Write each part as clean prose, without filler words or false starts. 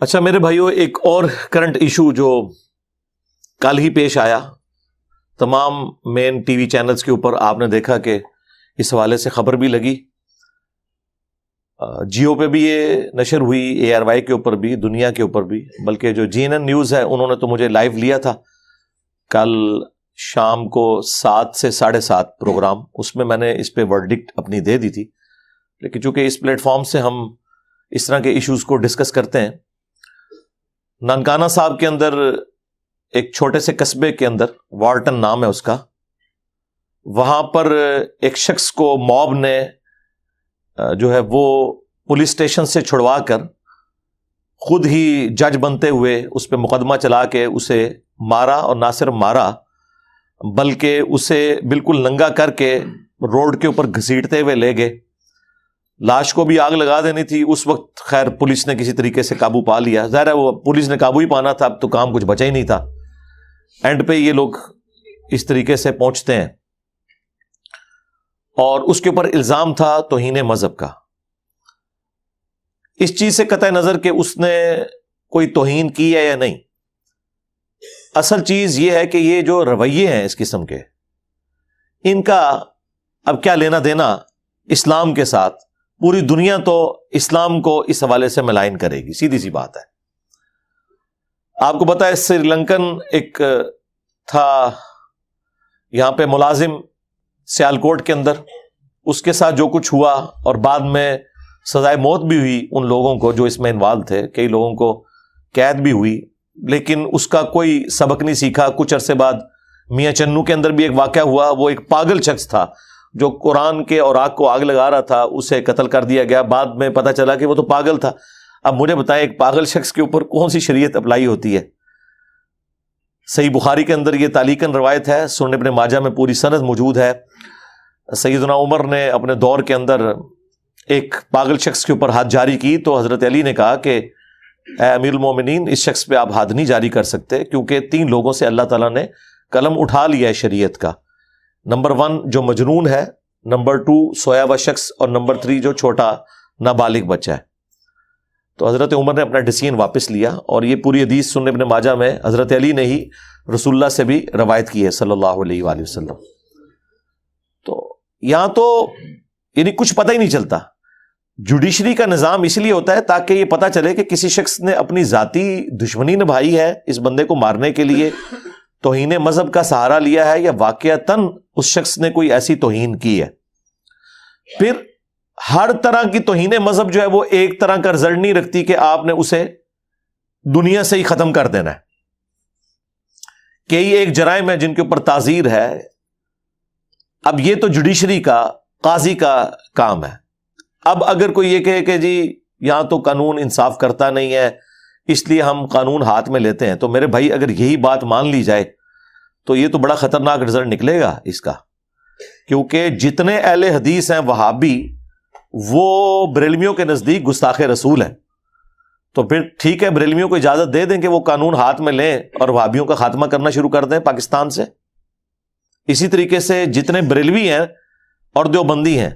اچھا میرے بھائیوں، ایک اور کرنٹ ایشو جو کل ہی پیش آیا، تمام مین ٹی وی چینلز کے اوپر آپ نے دیکھا کہ اس حوالے سے خبر بھی لگی، جیو پہ بھی یہ نشر ہوئی، اے آر وائی کے اوپر بھی، دنیا کے اوپر بھی، بلکہ جو جی این این نیوز ہے انہوں نے تو مجھے لائیو لیا تھا کل شام کو 7 سے 7:30 پروگرام، اس میں نے اس پہ ورڈکٹ اپنی دے دی تھی۔ لیکن چونکہ اس پلیٹ فارم سے ہم اس طرح کے ایشوز کو ڈسکس کرتے ہیں، ننکانہ صاحب کے اندر ایک چھوٹے سے قصبے کے اندر، وارٹن نام ہے اس کا، وہاں پر ایک شخص کو موب نے جو ہے وہ پولیس اسٹیشن سے چھڑوا کر خود ہی جج بنتے ہوئے اس پہ مقدمہ چلا کے اسے مارا، اور نہ صرف مارا بلکہ اسے بالکل ننگا کر کے روڈ کے اوپر گھسیٹتے ہوئے لے گئے۔ لاش کو بھی آگ لگا دینی تھی، اس وقت خیر پولیس نے کسی طریقے سے قابو پا لیا، ظاہر ہے وہ پولیس نے قابو ہی پانا تھا، اب تو کام کچھ بچا ہی نہیں تھا۔ اینڈ پہ یہ لوگ اس طریقے سے پہنچتے ہیں، اور اس کے اوپر الزام تھا توہین مذہب کا۔ اس چیز سے قطع نظر کہ اس نے کوئی توہین کی ہے یا نہیں، اصل چیز یہ ہے کہ یہ جو رویے ہیں اس قسم کے، ان کا اب کیا لینا دینا اسلام کے ساتھ؟ پوری دنیا تو اسلام کو اس حوالے سے ملائن کرے گی، سیدھی سی بات ہے۔ آپ کو پتا ہے سری لنکن ایک تھا یہاں پہ ملازم سیالکوٹ کے اندر، اس کے ساتھ جو کچھ ہوا اور بعد میں سزائے موت بھی ہوئی ان لوگوں کو جو اس میں انوالو تھے، کئی لوگوں کو قید بھی ہوئی، لیکن اس کا کوئی سبق نہیں سیکھا۔ کچھ عرصے بعد میاں چنو کے اندر بھی ایک واقعہ ہوا، وہ ایک پاگل شخص تھا جو قرآن کے اوراق کو آگ لگا رہا تھا، اسے قتل کر دیا گیا، بعد میں پتہ چلا کہ وہ تو پاگل تھا۔ اب مجھے بتائیں ایک پاگل شخص کے اوپر کون سی شریعت اپلائی ہوتی ہے؟ صحیح بخاری کے اندر یہ تعلیقاً روایت ہے، سنن ابن ماجہ میں پوری سند موجود ہے۔ سیدنا عمر نے اپنے دور کے اندر ایک پاگل شخص کے اوپر حد جاری کی تو حضرت علی نے کہا کہ اے امیر المومنین، اس شخص پہ آپ حد نہیں جاری کر سکتے، کیونکہ 3 لوگوں سے اللہ تعالیٰ نے قلم اٹھا لیا ہے شریعت کا۔ نمبر 1 جو مجنون ہے، نمبر 2 سویا ہوا شخص، اور نمبر 3 جو چھوٹا نابالغ بچہ ہے۔ تو حضرت عمر نے اپنا ڈیسیژن واپس لیا، اور یہ پوری حدیث سنن ابن ماجہ میں حضرت علی نے ہی رسول اللہ سے بھی روایت کی ہے صلی اللہ علیہ وآلہ وسلم۔ تو یہاں تو یعنی کچھ پتہ ہی نہیں چلتا۔ جوڈیشری کا نظام اس لیے ہوتا ہے تاکہ یہ پتہ چلے کہ کسی شخص نے اپنی ذاتی دشمنی نبھائی ہے اس بندے کو مارنے کے لیے، توہین مذہب کا سہارا لیا ہے، یا واقعتاً اس شخص نے کوئی ایسی توہین کی ہے۔ پھر ہر طرح کی توہین مذہب جو ہے وہ ایک طرح کا رزلٹ نہیں رکھتی کہ آپ نے اسے دنیا سے ہی ختم کر دینا ہے۔ کئی ایک جرائم ہے جن کے اوپر تعزیر ہے۔ اب یہ تو جوڈیشری کا، قاضی کا کام ہے۔ اب اگر کوئی یہ کہے کہ جی یہاں تو قانون انصاف کرتا نہیں ہے اس لیے ہم قانون ہاتھ میں لیتے ہیں، تو میرے بھائی اگر یہی بات مان لی جائے تو یہ تو بڑا خطرناک رزلٹ نکلے گا اس کا، کیونکہ جتنے اہل حدیث ہیں وہابی، وہ بریلویوں کے نزدیک گستاخ رسول ہیں۔ تو پھر ٹھیک ہے، بریلویوں کو اجازت دے دیں کہ وہ قانون ہاتھ میں لیں اور وہابیوں کا خاتمہ کرنا شروع کر دیں پاکستان سے۔ اسی طریقے سے جتنے بریلوی ہیں اور دیوبندی ہیں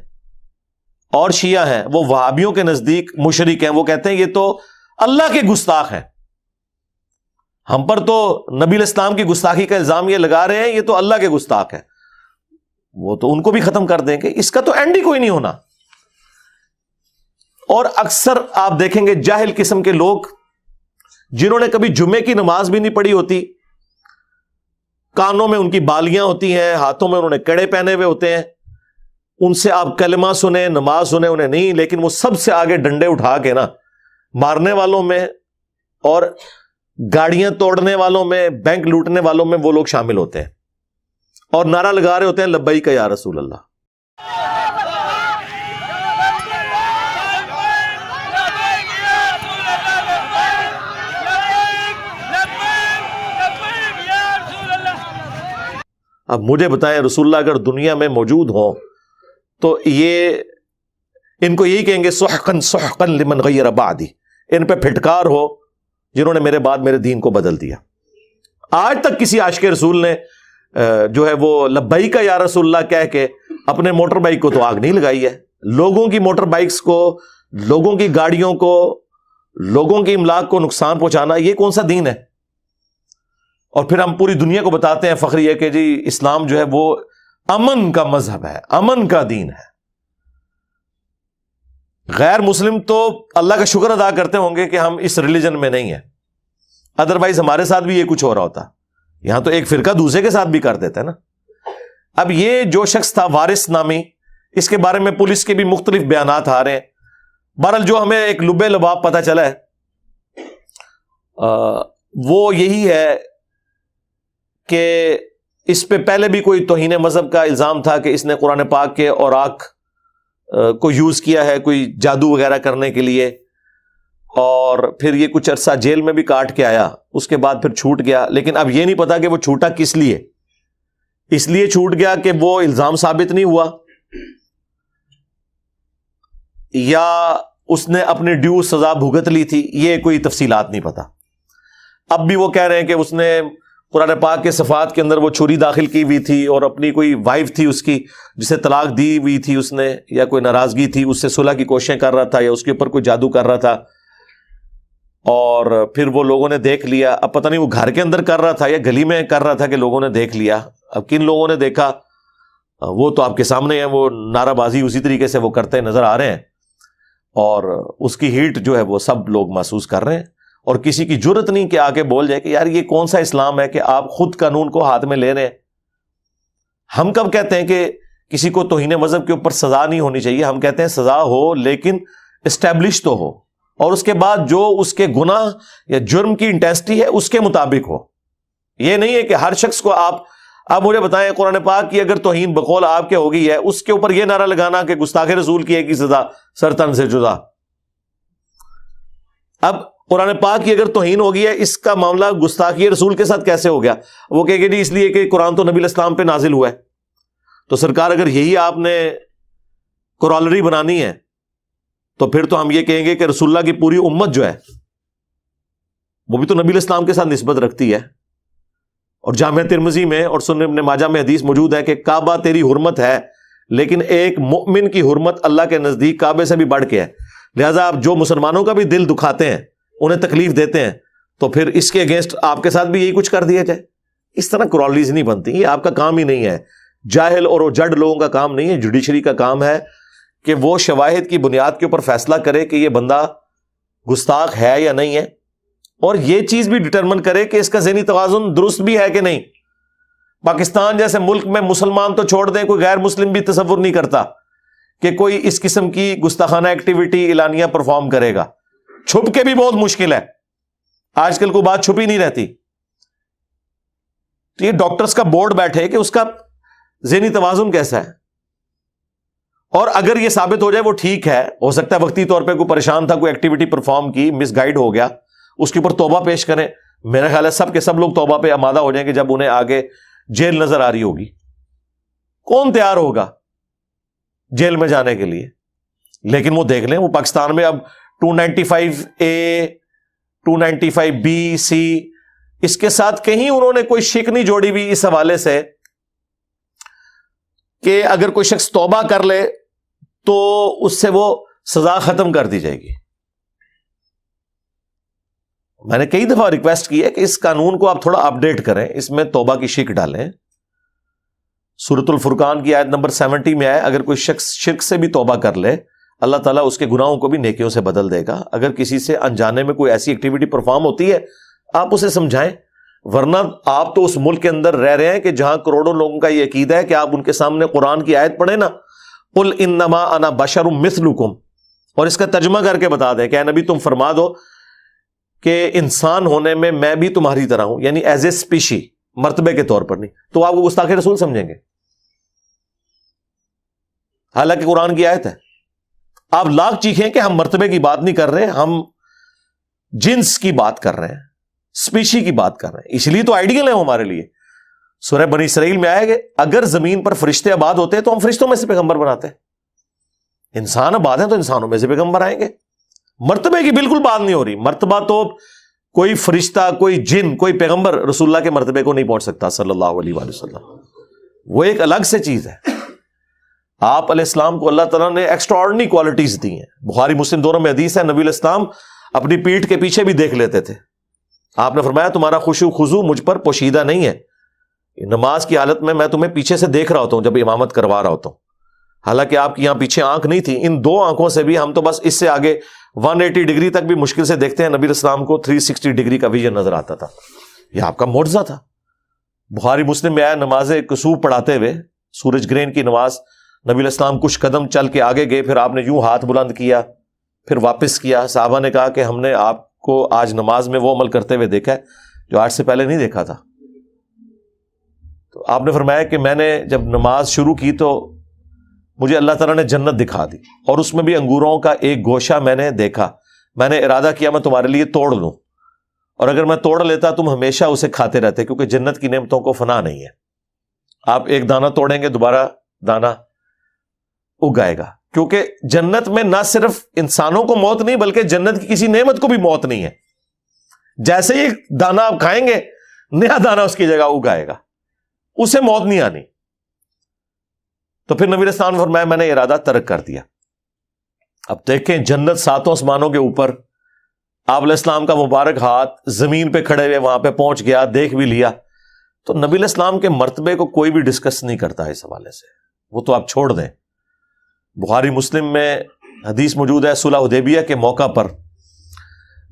اور شیعہ ہیں، وہ وہابیوں کے نزدیک مشرک ہیں، وہ کہتے ہیں یہ تو اللہ کے گستاخ ہیں، ہم پر تو نبی الاسلام کی گستاخی کا الزام یہ لگا رہے ہیں، یہ تو اللہ کے گستاخ ہیں، وہ تو ان کو بھی ختم کر دیں گے۔ اس کا تو اینڈ ہی کوئی نہیں ہونا۔ اور اکثر آپ دیکھیں گے جاہل قسم کے لوگ جنہوں نے کبھی جمعے کی نماز بھی نہیں پڑھی ہوتی، کانوں میں ان کی بالیاں ہوتی ہیں، ہاتھوں میں انہوں نے کڑے پہنے ہوئے ہوتے ہیں، ان سے آپ کلمہ سنیں، نماز سنیں، انہیں نہیں، لیکن وہ سب سے آگے ڈنڈے اٹھا کے نا مارنے والوں میں اور گاڑیاں توڑنے والوں میں، بینک لوٹنے والوں میں وہ لوگ شامل ہوتے ہیں، اور نعرہ لگا رہے ہوتے ہیں لبیک یا رسول اللہ۔ اب مجھے بتائیں رسول اللہ اگر دنیا میں موجود ہوں تو یہ ان کو یہی کہیں گے سحقن سحقن لمن غیر بعدی، ان پہ پھٹکار ہو جنہوں نے میرے بعد میرے دین کو بدل دیا۔ آج تک کسی عاشق رسول نے جو ہے وہ لبیک یا رسول اللہ کہہ کے اپنے موٹر بائک کو تو آگ نہیں لگائی ہے۔ لوگوں کی موٹر بائکس کو، لوگوں کی گاڑیوں کو، لوگوں کی املاک کو نقصان پہنچانا، یہ کون سا دین ہے؟ اور پھر ہم پوری دنیا کو بتاتے ہیں فخر یہ کہ جی اسلام جو ہے وہ امن کا مذہب ہے، امن کا دین ہے۔ غیر مسلم تو اللہ کا شکر ادا کرتے ہوں گے کہ ہم اس ریلیجن میں نہیں ہیں، ادروائز ہمارے ساتھ بھی یہ کچھ ہو رہا ہوتا۔ یہاں تو ایک فرقہ دوسرے کے ساتھ بھی کر دیتا ہے نا۔ اب یہ جو شخص تھا وارث نامی، اس کے بارے میں پولیس کے بھی مختلف بیانات آ رہے ہیں۔ بہرحال جو ہمیں ایک لب لباب پتہ چلا ہے وہ یہی ہے کہ اس پہ پہلے بھی کوئی توہین مذہب کا الزام تھا کہ اس نے قرآن پاک کے اوراق کو یوز کیا ہے کوئی جادو وغیرہ کرنے کے لیے، اور پھر یہ کچھ عرصہ جیل میں بھی کاٹ کے آیا، اس کے بعد پھر چھوٹ گیا۔ لیکن اب یہ نہیں پتا کہ وہ چھوٹا کس لیے، اس لیے چھوٹ گیا کہ وہ الزام ثابت نہیں ہوا، یا اس نے اپنی ڈیو سزا بھگت لی تھی، یہ کوئی تفصیلات نہیں پتا۔ اب بھی وہ کہہ رہے ہیں کہ اس نے قرآن پاک کے صفحات کے اندر وہ چھری داخل کی ہوئی تھی، اور اپنی کوئی وائف تھی اس کی جسے طلاق دی ہوئی تھی اس نے، یا کوئی ناراضگی تھی، اس سے صلح کی کوششیں کر رہا تھا، یا اس کے اوپر کوئی جادو کر رہا تھا، اور پھر وہ لوگوں نے دیکھ لیا۔ اب پتہ نہیں وہ گھر کے اندر کر رہا تھا یا گلی میں کر رہا تھا کہ لوگوں نے دیکھ لیا۔ اب کن لوگوں نے دیکھا وہ تو آپ کے سامنے ہیں، وہ نعرہ بازی اسی طریقے سے وہ کرتے نظر آ رہے ہیں، اور اس کی ہیٹ جو ہے وہ سب لوگ محسوس کر رہے ہیں، اور کسی کی جرت نہیں کہ آگے بول جائے کہ یار یہ کون سا اسلام ہے کہ آپ خود قانون کو ہاتھ میں لے رہے ہیں۔ ہم کب کہتے ہیں کہ کسی کو توہین مذہب کے اوپر سزا نہیں ہونی چاہیے؟ ہم کہتے ہیں سزا ہو لیکن اسٹیبلش تو ہو، اور اس کے بعد جو اس کے گناہ یا جرم کی انٹینسٹی ہے اس کے مطابق ہو۔ یہ نہیں ہے کہ ہر شخص کو آپ مجھے بتائیں قرآن پاک کی اگر توہین بقول آپ کے ہو گئی ہے، اس کے اوپر یہ نعرہ لگانا کہ گستاخ رسول کی ایک ہی سزا سرطن سے جدا۔ اب قرآن پاک کی اگر توہین ہو گئی ہے، اس کا معاملہ گستاخی رسول کے ساتھ کیسے ہو گیا؟ وہ کہے گے جی اس لیے کہ قرآن تو نبی علیہ السلام پہ نازل ہوا ہے۔ تو سرکار اگر یہی آپ نے کورالری بنانی ہے تو پھر تو ہم یہ کہیں گے کہ رسول اللہ کی پوری امت جو ہے وہ بھی تو نبی علیہ السلام کے ساتھ نسبت رکھتی ہے۔ اور جامعہ ترمذی میں اور سنن ابن ماجہ میں حدیث موجود ہے کہ کعبہ تیری حرمت ہے، لیکن ایک مؤمن کی حرمت اللہ کے نزدیک کعبے سے بھی بڑھ کے ہے، لہذا آپ جو مسلمانوں کا بھی دل دکھاتے ہیں، انہیں تکلیف دیتے ہیں، تو پھر اس کے اگینسٹ آپ کے ساتھ بھی یہی کچھ کر دیا جائے۔ اس طرح کرالیز نہیں بنتی، یہ آپ کا کام ہی نہیں ہے، جاہل اور جڈ لوگوں کا کام نہیں ہے، جوڈیشری کا کام ہے کہ وہ شواہد کی بنیاد کے اوپر فیصلہ کرے کہ یہ بندہ گستاخ ہے یا نہیں ہے، اور یہ چیز بھی ڈٹرمن کرے کہ اس کا ذہنی توازن درست بھی ہے کہ نہیں۔ پاکستان جیسے ملک میں مسلمان تو چھوڑ دیں، کوئی غیر مسلم بھی تصور نہیں کرتا کہ کوئی اس قسم کی گستاخانہ ایکٹیویٹی اعلانیہ پرفارم کرے گا، چھپ کے بھی بہت مشکل ہے، آج کل کوئی بات چھپی نہیں رہتی۔ تو یہ ڈاکٹرز کا بورڈ بیٹھے کہ اس کا ذہنی توازن کیسا ہے، اور اگر یہ ثابت ہو جائے وہ ٹھیک ہے، ہو سکتا ہے وقتی طور پہ کوئی پریشان تھا، کوئی ایکٹیویٹی پرفارم کی، مس گائیڈ ہو گیا، اس کے اوپر توبہ پیش کریں۔ میرا خیال ہے سب کے سب لوگ توبہ پہ آمادہ ہو جائیں گے جب انہیں آگے جیل نظر آ رہی ہوگی۔ کون تیار ہوگا جیل میں جانے کے لیے؟ لیکن وہ دیکھ لیں، وہ پاکستان میں اب 295A 295B C اس کے ساتھ کہیں انہوں نے کوئی شک نہیں جوڑی ہوئی اس حوالے سے کہ اگر کوئی شخص توبہ کر لے تو اس سے وہ سزا ختم کر دی جائے گی۔ میں نے کئی دفعہ ریکویسٹ کی ہے کہ اس قانون کو آپ تھوڑا اپڈیٹ کریں، اس میں توبہ کی شک ڈالیں۔ سورۃ الفرقان کی آیت نمبر 70 میں آئے اگر کوئی شخص شرک سے بھی توبہ کر لے، اللہ تعالیٰ اس کے گناہوں کو بھی نیکیوں سے بدل دے گا۔ اگر کسی سے انجانے میں کوئی ایسی ایکٹیویٹی پرفارم ہوتی ہے آپ اسے سمجھائیں، ورنہ آپ تو اس ملک کے اندر رہ رہے ہیں کہ جہاں کروڑوں لوگوں کا یہ عقیدہ ہے کہ آپ ان کے سامنے قرآن کی آیت پڑھیں نا، قل انما انا بشر مثلکم، اور اس کا ترجمہ کر کے بتا دیں کہ اے نبی تم فرما دو کہ انسان ہونے میں میں بھی تمہاری طرح ہوں، یعنی ایز اے اسپیشی، مرتبے کے طور پر نہیں، تو آپ کو گستاخ رسول سمجھیں گے، حالانکہ قرآن کی آیت ہے۔ آپ لاکھ چیخیں کہ ہم مرتبے کی بات نہیں کر رہے، ہم جنس کی بات کر رہے ہیں، اسپیشی کی بات کر رہے ہیں، اس لیے تو آئیڈیل ہے ہمارے لیے۔ سورہ بنی اسرائیل میں آئے گا اگر زمین پر فرشتے آباد ہوتے تو ہم فرشتوں میں سے پیغمبر بناتے، انسان آباد ہیں تو انسانوں میں سے پیغمبر آئیں گے۔ مرتبے کی بالکل بات نہیں ہو رہی، مرتبہ تو کوئی فرشتہ، کوئی جن، کوئی پیغمبر رسول اللہ کے مرتبے کو نہیں پہنچ سکتا صلی اللہ علیہ وآلہ وسلم، وہ ایک الگ سے چیز ہے۔ آپ علیہ السلام کو اللہ تعالیٰ نے ایکسٹرا آرڈنری کوالٹیز دی ہیں، بخاری مسلم دونوں میں حدیث ہے، نبی علیہ السلام اپنی پیٹھ کے پیچھے بھی دیکھ لیتے تھے. آپ نے فرمایا تمہارا خشوع خضوع مجھ پر پوشیدہ نہیں ہے, نماز کی حالت میں تمہیں پیچھے سے دیکھ رہا ہوتا ہوں جب امامت کروا رہا ہوتا ہوں. حالانکہ آپ کی یہاں پیچھے آنکھ نہیں تھی, ان 2 آنکھوں سے بھی ہم تو بس اس سے آگے 180 ڈگری تک بھی مشکل سے دیکھتے ہیں. نبی اسلام کو 360 ڈگری کا ویژن نظر آتا تھا. یہ آپ کا معجزہ تھا. بخاری مسلم میں آیا نماز کسوف پڑھاتے ہوئے, سورج گرہن کی نماز, نبی علیہ السلام کچھ قدم چل کے آگے گئے, پھر آپ نے یوں ہاتھ بلند کیا, پھر واپس کیا. صحابہ نے کہا کہ ہم نے آپ کو آج نماز میں وہ عمل کرتے ہوئے دیکھا ہے جو آج سے پہلے نہیں دیکھا تھا. تو آپ نے فرمایا کہ میں نے جب نماز شروع کی تو مجھے اللہ تعالیٰ نے جنت دکھا دی, اور اس میں بھی انگوروں کا ایک گوشہ میں نے دیکھا. میں نے ارادہ کیا میں تمہارے لیے توڑ لوں, اور اگر میں توڑ لیتا تم ہمیشہ اسے کھاتے رہتے, کیونکہ جنت کی نعمتوں کو فنا نہیں ہے. آپ ایک دانہ توڑیں گے دوبارہ دانہ اگائے گا, کیونکہ جنت میں نہ صرف انسانوں کو موت نہیں بلکہ جنت کی کسی نعمت کو بھی موت نہیں ہے. جیسے ہی دانہ آپ کھائیں گے نیا دانہ اس کی جگہ اگائے گا, اسے موت نہیں آنی. تو پھر نبی علیہ السلام نے فرمایا میں نے ارادہ ترک کر دیا. اب دیکھیں جنت 7 آسمانوں کے اوپر, آپ علیہ السلام کا مبارک ہاتھ زمین پہ کھڑے ہوئے وہاں پہ پہنچ گیا, دیکھ بھی لیا. تو نبی علیہ السلام کے مرتبے کو کوئی بھی ڈسکس نہیں کرتا اس حوالے سے, وہ تو آپ چھوڑ دیں. بخاری مسلم میں حدیث موجود ہے, صلح حدیبیہ کے موقع پر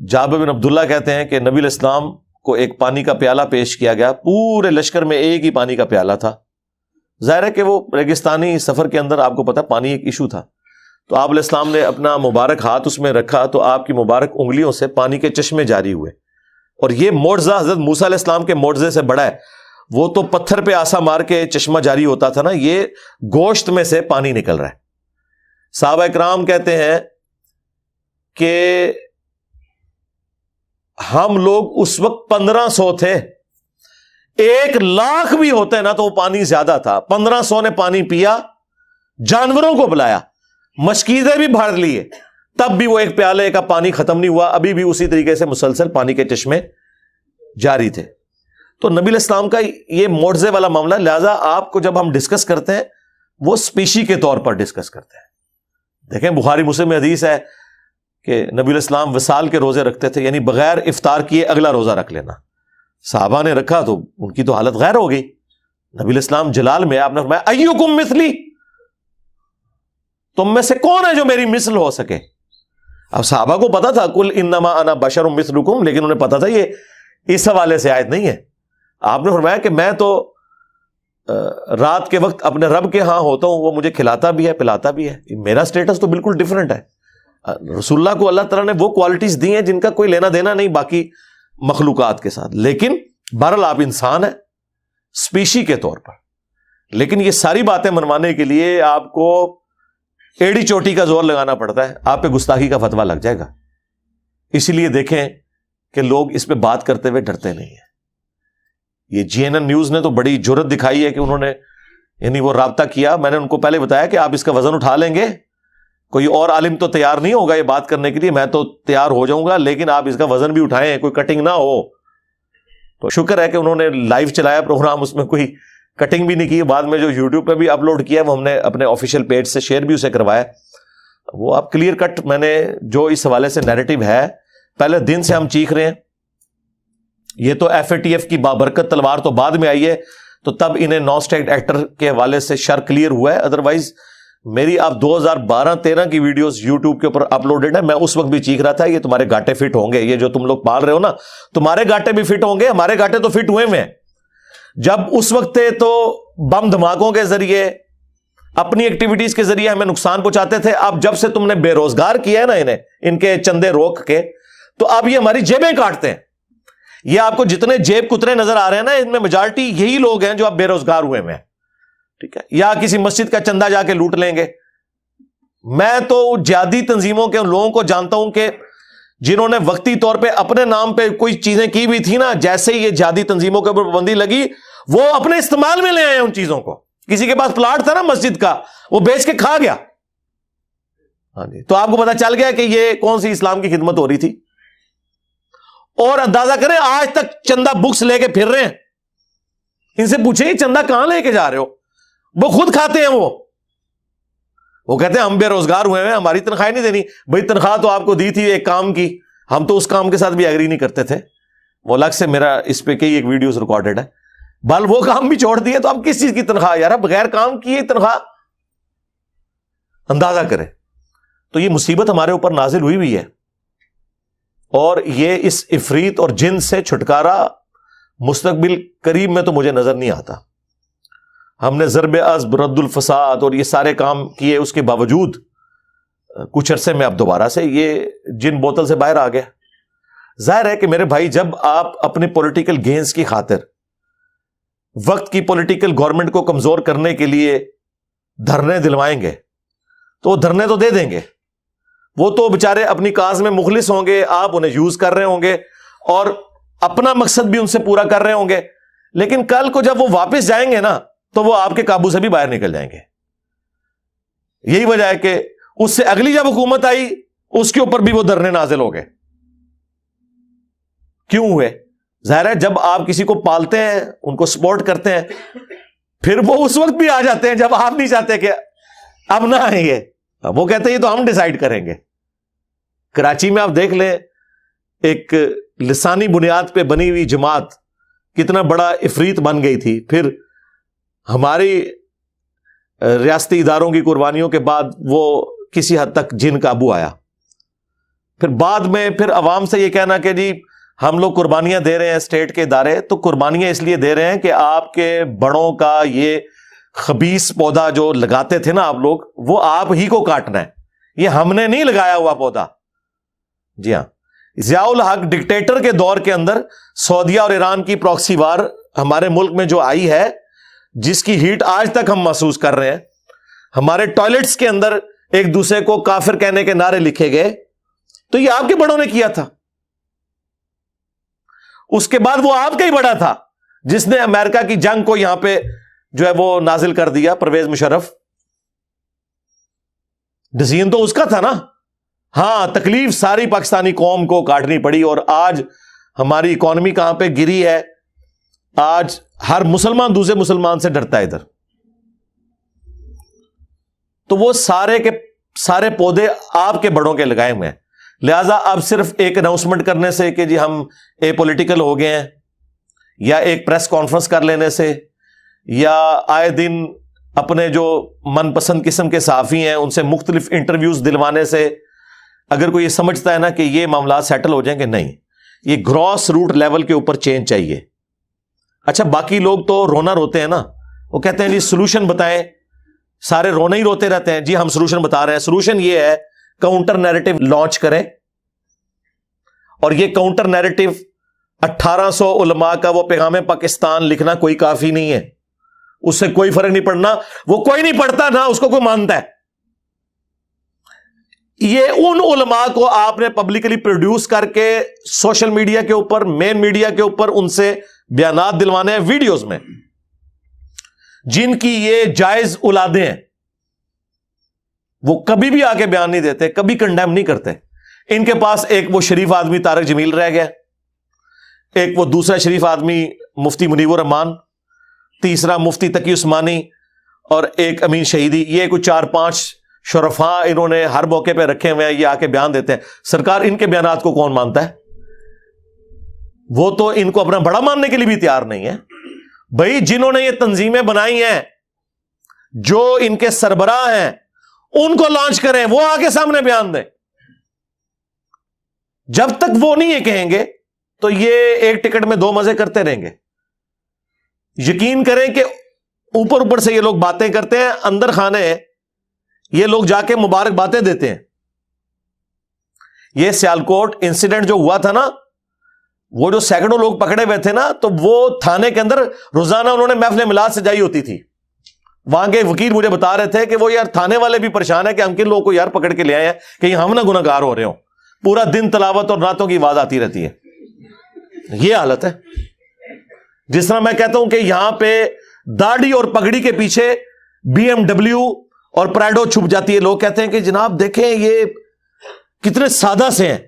جابر بن عبداللہ کہتے ہیں کہ نبی علیہ السلام کو ایک پانی کا پیالہ پیش کیا گیا. پورے لشکر میں ایک ہی پانی کا پیالہ تھا. ظاہر ہے کہ وہ ریگستانی سفر کے اندر آپ کو پتا پانی ایک ایشو تھا. تو آپ علیہ السلام نے اپنا مبارک ہاتھ اس میں رکھا تو آپ کی مبارک انگلیوں سے پانی کے چشمے جاری ہوئے. اور یہ معجزہ حضرت موسیٰ علیہ السلام کے معجزے سے بڑا ہے. وہ تو پتھر پہ آسا مار کے چشمہ جاری ہوتا تھا نا, یہ گوشت میں سے پانی نکل رہا ہے. صحابہ کرام کہتے ہیں کہ ہم لوگ اس وقت 1500 تھے, 1,00,000 بھی ہوتے نا تو وہ پانی زیادہ تھا. 1500 نے پانی پیا, جانوروں کو بلایا, مشکیزیں بھی بھر لیے, تب بھی وہ ایک پیالے کا پانی ختم نہیں ہوا. ابھی بھی اسی طریقے سے مسلسل پانی کے چشمے جاری تھے. تو نبی علیہ السلام کا یہ معجزے والا معاملہ, لہذا آپ کو جب ہم ڈسکس کرتے ہیں وہ اسپیشی کے طور پر ڈسکس کرتے ہیں. دیکھیں بخاری مسلم میں حدیث ہے کہ نبی علیہ السلام وصال کے روزے رکھتے تھے, یعنی بغیر افطار کیے اگلا روزہ رکھ لینا. صحابہ نے رکھا تو ان کی تو حالت غیر ہو گئی. نبی علیہ السلام جلال میں آپ نے فرمایا ایکم مثلی, تم میں سے کون ہے جو میری مثل ہو سکے. اب صحابہ کو پتا تھا کل انما انا بشر مثلکم, لیکن انہیں پتا تھا یہ اس حوالے سے آیت نہیں ہے. آپ نے فرمایا کہ میں تو رات کے وقت اپنے رب کے ہاں ہوتا ہوں, وہ مجھے کھلاتا بھی ہے پلاتا بھی ہے. میرا سٹیٹس تو بالکل ڈیفرنٹ ہے. رسول اللہ کو اللہ تعالیٰ نے وہ کوالٹیز دی ہیں جن کا کوئی لینا دینا نہیں باقی مخلوقات کے ساتھ. لیکن بہرحال آپ انسان ہیں اسپیشی کے طور پر. لیکن یہ ساری باتیں منوانے کے لیے آپ کو ایڑی چوٹی کا زور لگانا پڑتا ہے, آپ پہ گستاخی کا فتویٰ لگ جائے گا. اسی لیے دیکھیں کہ لوگ اس پہ بات کرتے ہوئے ڈرتے نہیں ہیں. یہ GNN نیوز نے تو بڑی جرت دکھائی ہے کہ انہوں نے یعنی وہ رابطہ کیا. میں نے ان کو پہلے بتایا کہ آپ اس کا وزن اٹھا لیں گے, کوئی اور عالم تو تیار نہیں ہوگا یہ بات کرنے کے لیے, میں تو تیار ہو جاؤں گا, لیکن آپ اس کا وزن بھی اٹھائیں, کوئی کٹنگ نہ ہو. تو شکر ہے کہ انہوں نے لائیو چلایا پروگرام, اس میں کوئی کٹنگ بھی نہیں کی. بعد میں جو یوٹیوب پہ بھی اپلوڈ کیا وہ ہم نے اپنے آفیشیل پیج سے شیئر بھی اسے کروایا. وہ آپ کلیئر کٹ میں نے جو اس حوالے سے نیریٹو ہے, پہلے دن سے ہم چیخ رہے ہیں. یہ تو FATF کی بابرکت تلوار تو بعد میں آئی ہے, تو تب انہیں نان اسٹیٹ ایکٹر کے حوالے سے شر کلیئر ہوا ہے. ادروائز میری آپ 2012-13 کی ویڈیوز یوٹیوب کے اوپر اپلوڈڈ ہے. میں اس وقت بھی چیخ رہا تھا یہ تمہارے گاٹے فٹ ہوں گے, یہ جو تم لوگ پال رہے ہو نا تمہارے گاٹے بھی فٹ ہوں گے, ہمارے گاٹے تو فٹ ہوئے میں. جب اس وقت تھے تو بم دھماکوں کے ذریعے اپنی ایکٹیویٹیز کے ذریعے ہمیں نقصان پہنچاتے تھے. اب جب سے تم نے بے روزگار کیا ہے نا انہیں, ان کے چندے روک کے, تو اب یہ ہماری جیبیں کاٹتے ہیں. یہ آپ کو جتنے جیب کترے نظر آ رہے ہیں نا, ان میں میجارٹی یہی لوگ ہیں جو اب بے روزگار ہوئے میں, ٹھیک ہے, یا کسی مسجد کا چندہ جا کے لوٹ لیں گے. میں تو جہادی تنظیموں کے لوگوں کو جانتا ہوں کہ جنہوں نے وقتی طور پہ اپنے نام پہ کوئی چیزیں کی بھی تھی نا, جیسے ہی یہ جہادی تنظیموں کے اوپر پابندی لگی وہ اپنے استعمال میں لے آئے ان چیزوں کو. کسی کے پاس پلاٹ تھا نا مسجد کا, وہ بیچ کے کھا گیا. ہاں جی, تو آپ کو پتا چل گیا کہ یہ کون سی اسلام کی خدمت ہو رہی تھی. اور اندازہ کریں آج تک چندہ بکس لے کے پھر رہے ہیں. ان سے پوچھیں یہ چندہ کہاں لے کے جا رہے ہو, وہ خود کھاتے ہیں. وہ کہتے ہیں ہم بے روزگار ہوئے ہیں, ہماری تنخواہ نہیں دینی. بھائی تنخواہ تو آپ کو دی تھی ایک کام کی, ہم تو اس کام کے ساتھ بھی ایگری نہیں کرتے تھے، وہ الگ سے میرا اس پہ کئی ایک ویڈیوز ریکارڈڈ ہے، بل وہ کام بھی چھوڑ دیے، تو اب کس چیز کی تنخواہ یار، بغیر کام کیے تنخواہ، اندازہ کریں۔ تو یہ مصیبت ہمارے اوپر نازل ہوئی ہے، اور یہ اس عفریت اور جن سے چھٹکارا مستقبل قریب میں تو مجھے نظر نہیں آتا۔ ہم نے ضرب عصب، رد الفساد اور یہ سارے کام کیے، اس کے باوجود کچھ عرصے میں اب دوبارہ سے یہ جن بوتل سے باہر آ گیا۔ ظاہر ہے کہ میرے بھائی، جب آپ اپنے پولیٹیکل گینز کی خاطر وقت کی پولیٹیکل گورنمنٹ کو کمزور کرنے کے لیے دھرنے دلوائیں گے تو وہ دھرنے تو دے دیں گے، وہ تو بےچارے اپنی کاز میں مخلص ہوں گے، آپ انہیں یوز کر رہے ہوں گے اور اپنا مقصد بھی ان سے پورا کر رہے ہوں گے، لیکن کل کو جب وہ واپس جائیں گے نا تو وہ آپ کے قابو سے بھی باہر نکل جائیں گے۔ یہی وجہ ہے کہ اس سے اگلی جب حکومت آئی اس کے اوپر بھی وہ دھرنے نازل ہو گئے۔ کیوں ہوئے؟ ظاہر ہے جب آپ کسی کو پالتے ہیں، ان کو سپورٹ کرتے ہیں، پھر وہ اس وقت بھی آ جاتے ہیں جب آپ نہیں چاہتے کہ اب نہ آئیں گے، وہ کہتے ہیں یہ تو ہم ڈیسائیڈ کریں گے۔ کراچی میں آپ دیکھ لیں، ایک لسانی بنیاد پہ بنی ہوئی جماعت کتنا بڑا عفریت بن گئی تھی، پھر ہماری ریاستی اداروں کی قربانیوں کے بعد وہ کسی حد تک جن قابو آیا۔ پھر بعد میں پھر عوام سے یہ کہنا کہ جی ہم لوگ قربانیاں دے رہے ہیں اسٹیٹ کے ادارے، تو قربانیاں اس لیے دے رہے ہیں کہ آپ کے بڑوں کا یہ خبیث پودا جو لگاتے تھے نا آپ لوگ، وہ آپ ہی کو کاٹنا ہے، یہ ہم نے نہیں لگایا ہوا پودا۔ جی ہاں، ضیاء الحق ڈکٹیٹر کے دور کے اندر سعودیہ اور ایران کی پراکسی وار ہمارے ملک میں جو آئی ہے، جس کی ہیٹ آج تک ہم محسوس کر رہے ہیں، ہمارے ٹوائلٹس کے اندر ایک دوسرے کو کافر کہنے کے نعرے لکھے گئے، تو یہ آپ کے بڑوں نے کیا تھا۔ اس کے بعد وہ آپ کا ہی بڑا تھا جس نے امریکہ کی جنگ کو یہاں پہ جو ہے وہ نازل کر دیا، پرویز مشرف۔ ڈسیزن تو اس کا تھا نا۔ ہاں، تکلیف ساری پاکستانی قوم کو کاٹنی پڑی، اور آج ہماری اکانومی کہاں پہ گری ہے، آج ہر مسلمان دوسرے مسلمان سے ڈرتا ہے ادھر۔ تو وہ سارے کے سارے پودے آپ کے بڑوں کے لگائے ہوئے ہیں، لہذا اب صرف ایک اناؤنسمنٹ کرنے سے کہ جی ہم اے پولیٹیکل ہو گئے ہیں، یا ایک پریس کانفرنس کر لینے سے، یا آئے دن اپنے جو من پسند قسم کے صحافی ہیں ان سے مختلف انٹرویوز دلوانے سے اگر کوئی یہ سمجھتا ہے نا کہ یہ معاملات سیٹل ہو جائیں گے، نہیں، یہ گراس روٹ لیول کے اوپر چینج چاہیے۔ اچھا، باقی لوگ تو رونا روتے ہیں نا، وہ کہتے ہیں جی سولوشن بتائیں، سارے رونے ہی روتے رہتے ہیں، جی ہم سولوشن بتا رہے ہیں۔ سولوشن یہ ہے کاؤنٹر نیریٹو لانچ کریں، اور یہ کاؤنٹر نیریٹو 1800 علماء کا وہ پیغام پاکستان لکھنا کوئی کافی نہیں ہے، اس سے کوئی فرق نہیں پڑنا، وہ کوئی نہیں پڑھتا نہ اس کو کوئی مانتا ہے۔ یہ ان علماء کو آپ نے پبلکلی پروڈیوس کر کے سوشل میڈیا کے اوپر، مین میڈیا کے اوپر ان سے بیانات دلوانے ہیں ویڈیوز میں، جن کی یہ جائز اولادیں ہیں، وہ کبھی بھی آ کے بیان نہیں دیتے، کبھی کنڈیم نہیں کرتے۔ ان کے پاس ایک وہ شریف آدمی طارق جمیل رہ گیا، ایک وہ دوسرا شریف آدمی مفتی منیب الرحمان، تیسرا مفتی تقی عثمانی، اور ایک امین شہیدی۔ یہ کوئی 4-5 شرفاء انہوں نے ہر موقع پہ رکھے ہوئے ہیں، یہ آ کے بیان دیتے ہیں۔ سرکار ان کے بیانات کو کون مانتا ہے؟ وہ تو ان کو اپنا بڑا ماننے کے لیے بھی تیار نہیں ہے۔ بھائی جنہوں نے یہ تنظیمیں بنائی ہیں، جو ان کے سربراہ ہیں، ان کو لانچ کریں، وہ آ کے سامنے بیان دیں۔ جب تک وہ نہیں یہ کہیں گے تو یہ ایک ٹکٹ میں 2 مزے کرتے رہیں گے۔ یقین کریں کہ اوپر سے یہ لوگ باتیں کرتے ہیں، اندر خانے یہ لوگ جا کے مبارک باتیں دیتے ہیں۔ یہ سیالکوٹ انسیڈنٹ جو ہوا تھا نا، وہ جو سینکڑوں لوگ پکڑے ہوئے تھے نا، تو وہ تھانے کے اندر روزانہ انہوں نے محفل میلاد سجائی ہوتی تھی۔ وہاں کے وکیل مجھے بتا رہے تھے کہ وہ یار تھانے والے بھی پریشان ہیں کہ ہم کن لوگوں کو یار پکڑ کے لے آئے ہیں کہ ہم نہ گناہ گار ہو رہے ہوں، پورا دن تلاوت اور نعتوں کی آواز آتی رہتی ہے۔ یہ حالت ہے۔ جس طرح میں کہتا ہوں کہ یہاں پہ داڑھی اور پگڑی کے پیچھے BMW اور پرائڈو چھپ جاتی ہے، لوگ کہتے ہیں کہ جناب دیکھیں یہ کتنے سادہ سے ہیں،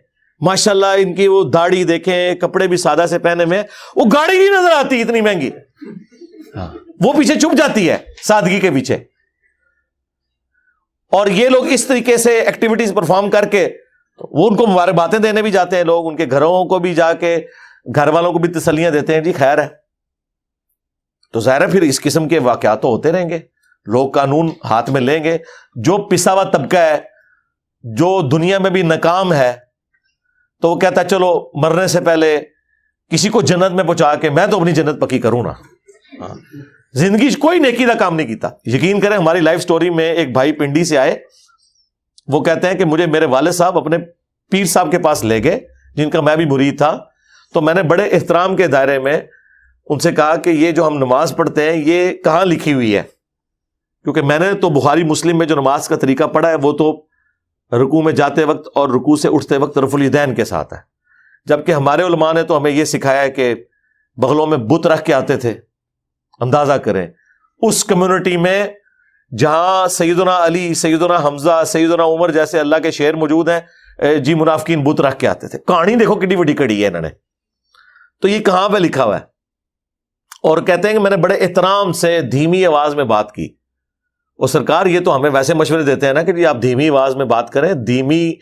ماشاءاللہ ان کی وہ داڑھی دیکھیں، کپڑے بھی سادہ سے پہنے میں، وہ گاڑی نہیں نظر آتی اتنی مہنگی، وہ پیچھے چھپ جاتی ہے سادگی کے پیچھے۔ اور یہ لوگ اس طریقے سے ایکٹیویٹیز پرفارم کر کے وہ ان کو مبارکبادیں دینے بھی جاتے ہیں لوگ, ان کے گھروں کو بھی جا کے گھر والوں کو بھی تسلیاں دیتے ہیں, جی خیر ہے. تو ظاہر ہے پھر اس قسم کے واقعات تو ہوتے رہیں گے, لوگ قانون ہاتھ میں لیں گے. جو پسا ہوا طبقہ ہے, جو دنیا میں بھی ناکام ہے, تو وہ کہتا ہے چلو مرنے سے پہلے کسی کو جنت میں پہنچا کے میں تو اپنی جنت پکی کروں نا. زندگی کوئی نیکی کا کام نہیں کیتا. یقین کریں ہماری لائف سٹوری میں ایک بھائی پنڈی سے آئے, وہ کہتے ہیں کہ مجھے میرے والد صاحب اپنے پیر صاحب کے پاس لے گئے جن کا میں بھی مرید تھا. تو میں نے بڑے احترام کے دائرے میں ان سے کہا کہ یہ جو ہم نماز پڑھتے ہیں یہ کہاں لکھی ہوئی ہے, کیونکہ میں نے تو بخاری مسلم میں جو نماز کا طریقہ پڑھا ہے وہ تو رکوع میں جاتے وقت اور رکوع سے اٹھتے وقت رفع الیدین کے ساتھ ہے, جبکہ ہمارے علماء نے تو ہمیں یہ سکھایا ہے کہ بغلوں میں بت رکھ کے آتے تھے. اندازہ کریں اس کمیونٹی میں جہاں سیدنا علی, سیدنا حمزہ, سیدنا عمر جیسے اللہ کے شعر موجود ہیں, جی منافقین بت رکھ کے آتے تھے. کہانی دیکھو کتنی بڑی کڑی ہے انہوں نے. تو یہ کہاں پہ لکھا ہوا ہے؟ اور کہتے ہیں کہ میں نے بڑے احترام سے دھیمی آواز میں بات کی. اور سرکار یہ تو ہمیں ویسے مشورے دیتے ہیں نا کہ جی آپ دھیمی آواز میں بات کریں, دھیمی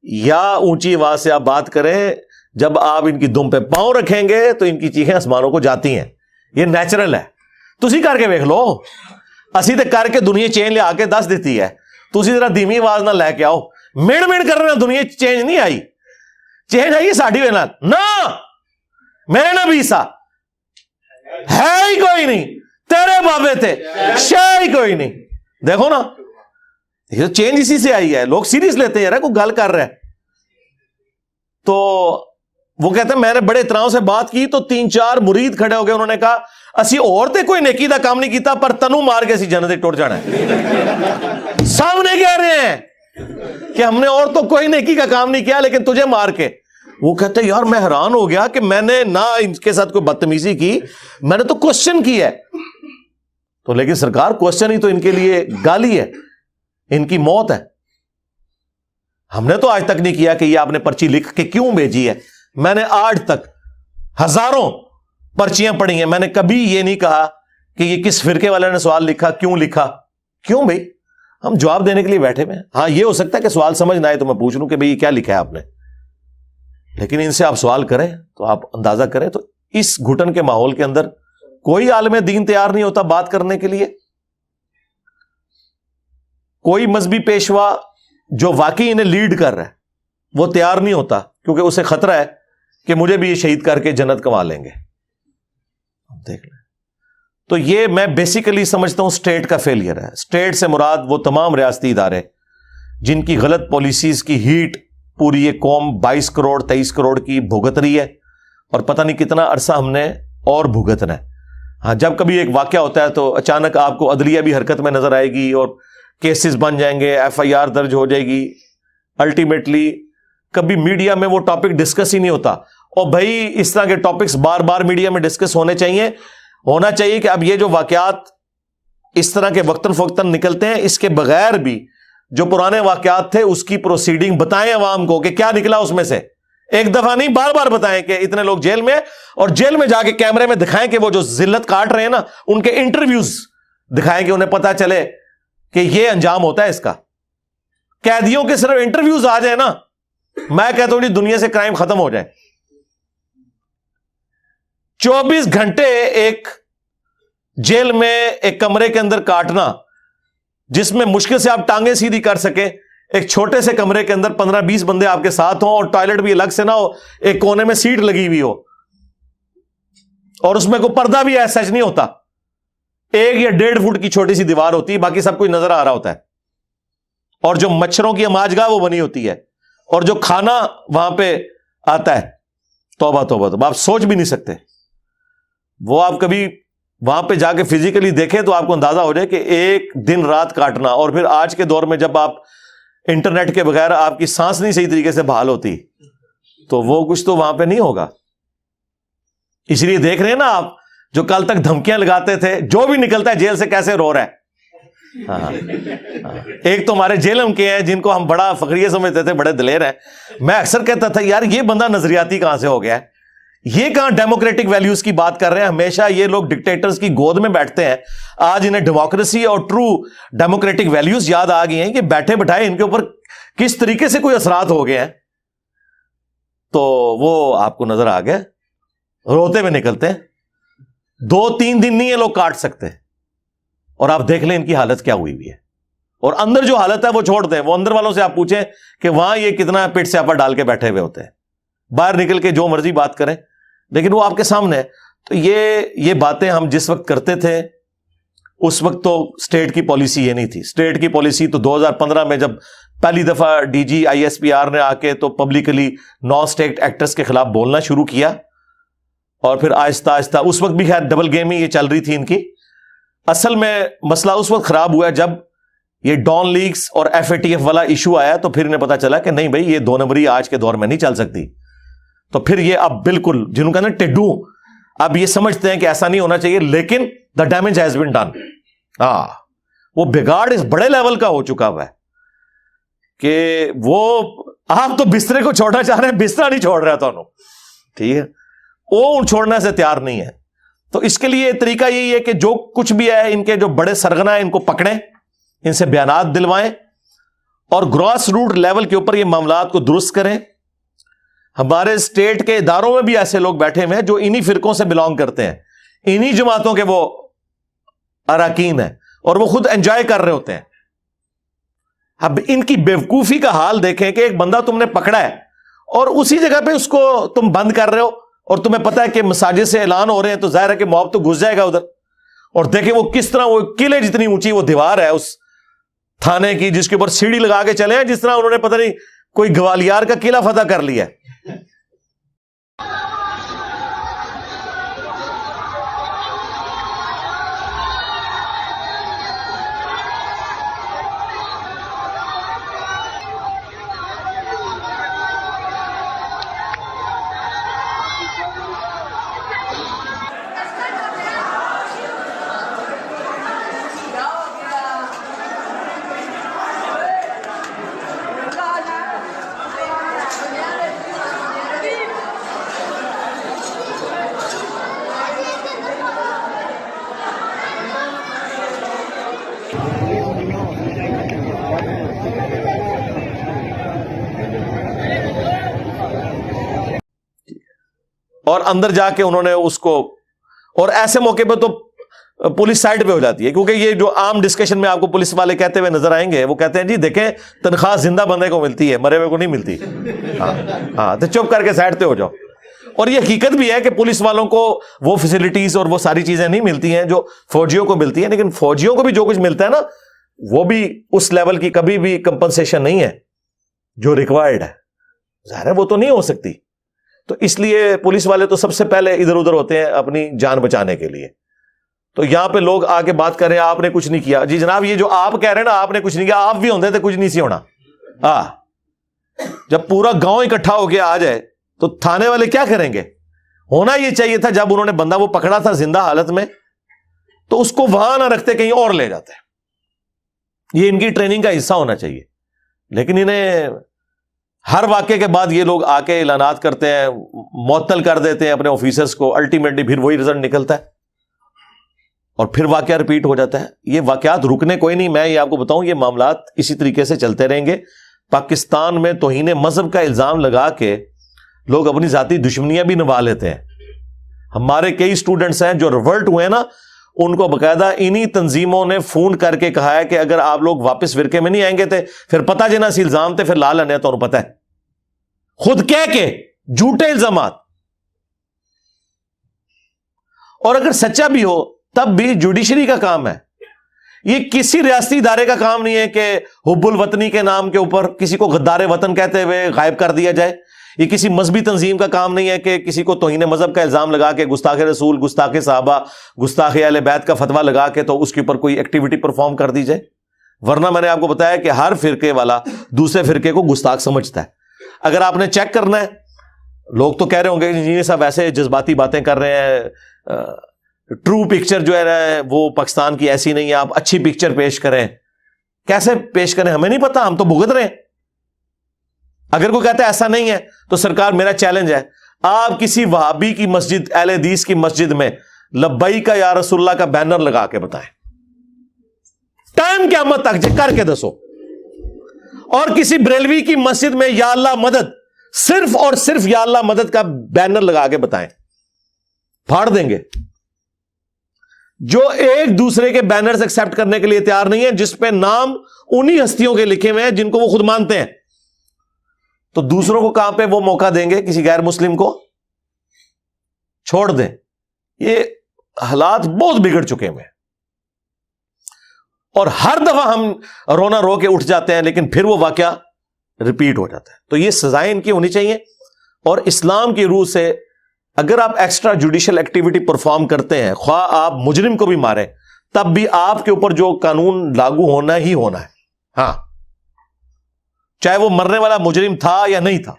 یا اونچی آواز سے آپ بات کریں, جب آپ ان کی دم پہ پاؤں رکھیں گے تو ان کی چیخیں آسمانوں کو جاتی ہیں, یہ نیچرل ہے. تسی کر کے دیکھ لو, اسی تے کر کے دنیا چینج لے آ کے دس دیتی ہے, تسی ذرا دھیمی آواز نہ لے کے آؤ. مڑ مڑ کرنے دنیا چینج نہیں آئی, چینج آئی ساڈی وجہ نہ. میرے نبی سا ہے ہی کوئی نہیں, تیرے بابے تھے شے ہی کوئی نہیں. دیکھو نا یہ تو چینج اسی سے آئی ہے. لوگ سیریس لیتے ہیں کوئی گل کر رہا ہے. تو وہ کہتے ہیں میں نے بڑے احترام سے بات کی تو 3-4 مرید کھڑے ہو گئے, انہوں نے کہا اسی عورتیں کوئی نیکی دا کام نہیں کیتا پر تنو مار کے اسی جنت ٹوٹ جانا ہے. سامنے کہہ رہے ہیں کہ ہم نے عورتوں کوئی نیکی کا کام نہیں کیا لیکن تجھے مار کے. وہ کہتے ہیں یار میں حیران ہو گیا کہ میں نے نہ ان کے ساتھ کوئی بدتمیزی کی, میں نے تو کوشچن کی ہے. تو لیکن سرکار کوشچن ہی تو ان کے لیے گالی ہے, ان کی موت ہے. ہم نے تو آج تک نہیں کیا کہ یہ آپ نے پرچی لکھ کے کیوں بھیجی ہے. میں نے آج تک ہزاروں پرچیاں پڑھی ہیں, میں نے کبھی یہ نہیں کہا کہ یہ کس فرقے والے نے سوال لکھا, کیوں لکھا, کیوں بھائی ہم جواب دینے کے لیے بیٹھے ہوئے ہیں. ہاں یہ ہو سکتا ہے کہ سوال سمجھ نہ آئے تو میں پوچھ لوں کہ بھئی یہ کیا لکھا ہے آپ نے, لیکن ان سے آپ سوال کریں تو آپ اندازہ کریں. تو اس گھٹن کے ماحول کے اندر کوئی عالم دین تیار نہیں ہوتا بات کرنے کے لیے. کوئی مذہبی پیشوا جو واقعی انہیں لیڈ کر رہا ہے وہ تیار نہیں ہوتا, کیونکہ اسے خطرہ ہے کہ مجھے بھی یہ شہید کر کے جنت کما لیں گے. دیکھ لیں. تو یہ میں بیسیکلی سمجھتا ہوں اسٹیٹ کا فیلئر ہے. اسٹیٹ سے مراد وہ تمام ریاستی ادارے جن کی غلط پالیسیز کی ہیٹ پوری یہ قوم 22 کروڑ 23 کروڑ کی بھگت رہی ہے, اور پتہ نہیں کتنا عرصہ ہم نے اور بھگتنا ہے. ہاں جب کبھی ایک واقعہ ہوتا ہے تو اچانک آپ کو عدلیہ بھی حرکت میں نظر آئے گی اور کیسز بن جائیں گے, FIR درج ہو جائے گی. الٹیمیٹلی کبھی میڈیا میں وہ ٹاپک ڈسکس ہی نہیں ہوتا. اور بھائی اس طرح کے ٹاپکس بار بار میڈیا میں ڈسکس ہونے چاہیے. ہونا چاہیے کہ اب یہ جو واقعات اس طرح کے وقتاً فوقتاً نکلتے ہیں, اس کے بغیر بھی جو پرانے واقعات تھے اس کی پروسیڈنگ بتائیں عوام کو کہ کیا نکلا اس میں سے. ایک دفعہ نہیں بار بار بتائیں کہ اتنے لوگ جیل میں, اور جیل میں جا کے کیمرے میں دکھائیں کہ وہ جو ذلت کاٹ رہے ہیں نا ان کے انٹرویوز دکھائیں کہ انہیں پتا چلے کہ یہ انجام ہوتا ہے اس کا. قیدیوں کے صرف انٹرویوز آ جائیں نا, میں کہتا ہوں دنیا سے کرائم ختم ہو جائے. 24 گھنٹے ایک جیل میں ایک کمرے کے اندر کاٹنا جس میں مشکل سے آپ ٹانگیں سیدھی کر سکیں, ایک چھوٹے سے کمرے کے اندر 15-20 بندے آپ کے ساتھ ہوں اور ٹوائلٹ بھی الگ سے نہ ہو, ایک کونے میں سیٹ لگی ہوئی ہو اور اس میں کوئی پردہ بھی ایسا نہیں ہوتا, 1 یا 1.5 فٹ کی چھوٹی سی دیوار ہوتی ہے, باقی سب کچھ نظر آ رہا ہوتا ہے, اور جو مچھروں کی اماجگاہ وہ بنی ہوتی ہے, اور جو کھانا وہاں پہ آتا ہے, توبہ توبہ توبہ, آپ سوچ بھی نہیں سکتے. وہ آپ کبھی وہاں پہ جا کے فزیکلی دیکھیں تو آپ کو اندازہ ہو جائے کہ ایک دن رات کاٹنا. اور پھر آج کے دور میں جب آپ انٹرنیٹ کے بغیر آپ کی سانس نہیں صحیح طریقے سے بحال ہوتی تو وہ کچھ تو وہاں پہ نہیں ہوگا. اس لیے دیکھ رہے ہیں نا آپ جو کل تک دھمکیاں لگاتے تھے, جو بھی نکلتا ہے جیل سے کیسے رو رہا ہے. ایک تو ہمارے جیلم کے ہیں جن کو ہم بڑا فخریہ سمجھتے تھے, بڑے دلیر ہیں. میں اکثر کہتا تھا یار یہ بندہ نظریاتی کہاں سے ہو گیا ہے, یہ کہاں ڈیموکریٹک ویلیوز کی بات کر رہے ہیں؟ ہمیشہ یہ لوگ ڈکٹیٹرز کی گود میں بیٹھتے ہیں. آج انہیں ڈیموکریسی اور ٹرو ڈیموکریٹک ویلیوز یاد آ گئی ہیں کہ بیٹھے بٹھائے ان کے اوپر کس طریقے سے کوئی اثرات ہو گئے ہیں. تو وہ آپ کو نظر آ گیا, روتے ہوئے نکلتے ہیں. 2-3 دن نہیں یہ لوگ کاٹ سکتے, اور آپ دیکھ لیں ان کی حالت کیا ہوئی ہے. اور اندر جو حالت ہے وہ چھوڑ دیں, وہ اندر والوں سے آپ پوچھیں کہ وہاں یہ کتنا پیٹ سے آپا ڈال کے بیٹھے ہوئے ہوتے ہیں, باہر نکل کے جو مرضی بات کریں, لیکن وہ آپ کے سامنے ہے. تو یہ باتیں ہم جس وقت کرتے تھے اس وقت تو اسٹیٹ کی پالیسی یہ نہیں تھی. اسٹیٹ کی پالیسی تو 2015 میں جب پہلی دفعہ ڈی جی ISPR نے آ کے تو پبلکلی نان اسٹیٹ ایکٹرز کے خلاف بولنا شروع کیا, اور پھر آہستہ آہستہ اس وقت بھی خیر ڈبل گیم ہی یہ چل رہی تھی ان کی. اصل میں مسئلہ اس وقت خراب ہوا جب یہ ڈان لیگز اور FATF والا ایشو آیا, تو پھر انہیں پتا چلا کہ نہیں بھائی یہ 2 نمبری آج کے دور میں نہیں چل سکتی. تو پھر یہ اب بالکل جنہوں کا نا ٹڈو, اب یہ سمجھتے ہیں کہ ایسا نہیں ہونا چاہیے, لیکن the damage has been done. وہ بگاڑ اس بڑے لیول کا ہو چکا ہوا ہے کہ وہ آپ تو بسترے کو چھوڑنا چاہ رہے ہیں, بستر نہیں چھوڑ رہا تھا انہوں, ٹھیک ہے, وہ چھوڑنے سے تیار نہیں ہے. تو اس کے لیے طریقہ یہی ہے کہ جو کچھ بھی ہے ان کے جو بڑے سرغنہ ہیں ان کو پکڑیں, ان سے بیانات دلوائیں, اور گراس روٹ لیول کے اوپر یہ معاملات کو درست کریں. ہمارے اسٹیٹ کے اداروں میں بھی ایسے لوگ بیٹھے ہوئے ہیں جو انہی فرقوں سے بلانگ کرتے ہیں, انہی جماعتوں کے وہ اراکین ہیں, اور وہ خود انجوائے کر رہے ہوتے ہیں. اب ان کی بیوقوفی کا حال دیکھیں کہ ایک بندہ تم نے پکڑا ہے اور اسی جگہ پہ اس کو تم بند کر رہے ہو, اور تمہیں پتا ہے کہ مساجد سے اعلان ہو رہے ہیں, تو ظاہر ہے کہ موب تو گھس جائے گا ادھر. اور دیکھیں وہ کس طرح, وہ قلعے جتنی اونچی وہ دیوار ہے اس تھانے کی, جس کے اوپر سیڑھی لگا کے چلے ہیں, جس طرح انہوں نے پتہ نہیں کوئی گوالیار کا قلعہ فتح کر لیا ہے. اور اندر جا کے انہوں نے اس کو, اور ایسے موقع پہ تو پولیس سائڈ پہ ہو جاتی ہے, کیونکہ یہ جو عام ڈسکشن میں آپ کو پولیس والے کہتے ہوئے نظر آئیں گے, وہ کہتے ہیں جی دیکھیں تنخواہ زندہ بندے کو ملتی ہے, مرے ہوئے کو نہیں ملتی. ہاں تو چپ کر کے سائڈ پہ ہو جاؤ. اور یہ حقیقت بھی ہے کہ پولیس والوں کو وہ فیسلٹیز اور وہ ساری چیزیں نہیں ملتی ہیں جو فوجیوں کو ملتی ہیں, لیکن فوجیوں کو بھی جو کچھ ملتا ہے نا, وہ بھی اس لیول کی کبھی بھی کمپنسیشن نہیں ہے جو ریکوائرڈ ہے. ظاہر ہے وہ تو نہیں ہو سکتی. تو اس لیے پولیس والے تو سب سے پہلے ادھر ادھر ہوتے ہیں اپنی جان بچانے کے لیے. تو یہاں پہ لوگ آ کے بات کر رہے ہیں آپ نے کچھ نہیں کیا. جی جناب, یہ جو آپ کہہ رہے ہیں نا آپ نے کچھ نہیں کیا, آپ بھی ہوتے تھے کچھ نہیں سی ہونا. جب پورا گاؤں اکٹھا ہو کے آ جائے تو تھانے والے کیا کریں گے؟ ہونا یہ چاہیے تھا جب انہوں نے بندہ وہ پکڑا تھا زندہ حالت میں, تو اس کو وہاں نہ رکھتے کہیں اور لے جاتے. یہ ان کی ٹریننگ کا حصہ ہونا چاہیے. لیکن انہیں ہر واقعے کے بعد یہ لوگ آ کے اعلانات کرتے ہیں, معطل کر دیتے ہیں اپنے آفیسرز کو, الٹیمیٹلی پھر وہی رزلٹ نکلتا ہے اور پھر واقعہ ریپیٹ ہو جاتا ہے. یہ واقعات رکنے کوئی نہیں. میں یہ آپ کو بتاؤں یہ معاملات اسی طریقے سے چلتے رہیں گے. پاکستان میں توہین مذہب کا الزام لگا کے لوگ اپنی ذاتی دشمنیاں بھی نبھا لیتے ہیں. ہمارے کئی اسٹوڈنٹس ہیں جو ریورٹ ہوئے نا, ان کو باقاعدہ انہی تنظیموں نے فون کر کے کہا ہے کہ اگر آپ لوگ واپس فرقے میں نہیں آئیں گے تھے پھر پتہ جنا سی الزام تھے, پھر لا لینے تو انہوں پتہ ہے, خود کہہ کے جھوٹے الزامات. اور اگر سچا بھی ہو تب بھی جوڈیشری کا کام ہے. یہ کسی ریاستی ادارے کا کام نہیں ہے کہ حب الوطنی کے نام کے اوپر کسی کو غدار وطن کہتے ہوئے غائب کر دیا جائے. یہ کسی مذہبی تنظیم کا کام نہیں ہے کہ کسی کو توہین مذہب کا الزام لگا کے گستاخ رسول, گستاخ صحابہ, گستاخ اہل بیت کا فتویٰ لگا کے تو اس کے اوپر کوئی ایکٹیویٹی پرفارم کر دی جائے. ورنہ میں نے آپ کو بتایا کہ ہر فرقے والا دوسرے فرقے کو گستاخ سمجھتا ہے. اگر آپ نے چیک کرنا ہے, لوگ تو کہہ رہے ہوں گے انجینئر صاحب ایسے جذباتی باتیں کر رہے ہیں, ٹرو پکچر جو ہے وہ پاکستان کی ایسی نہیں ہے, آپ اچھی پکچر پیش کریں. کیسے پیش کریں ہمیں نہیں پتا, ہم تو بھگت رہے ہیں. اگر کوئی کہتا ہے ایسا نہیں ہے تو سرکار میرا چیلنج ہے, آپ کسی وہابی کی مسجد، اہل حدیث کی مسجد میں لبیک یا رسول اللہ کا بینر لگا کے بتائیں، ٹائم قیامت تک جے کر کے دسو. اور کسی بریلوی کی مسجد میں یا اللہ مدد، صرف اور صرف یا اللہ مدد کا بینر لگا کے بتائیں، پھاڑ دیں گے. جو ایک دوسرے کے بینرز ایکسپٹ کرنے کے لیے تیار نہیں ہے، جس پہ نام انہی ہستیوں کے لکھے ہوئے ہیں جن کو وہ خود مانتے ہیں، تو دوسروں کو کہاں پہ وہ موقع دیں گے کسی غیر مسلم کو؟ چھوڑ دیں. یہ حالات بہت بگڑ چکے ہیں اور ہر دفعہ ہم رونا رو کے اٹھ جاتے ہیں، لیکن پھر وہ واقعہ ریپیٹ ہو جاتا ہے. تو یہ سزائیں ان کی ہونی چاہیے. اور اسلام کی روح سے اگر آپ ایکسٹرا جوڈیشل ایکٹیویٹی پرفارم کرتے ہیں، خواہ آپ مجرم کو بھی ماریں، تب بھی آپ کے اوپر جو قانون لاگو ہونا ہی ہونا ہے. ہاں، چاہے وہ مرنے والا مجرم تھا یا نہیں تھا،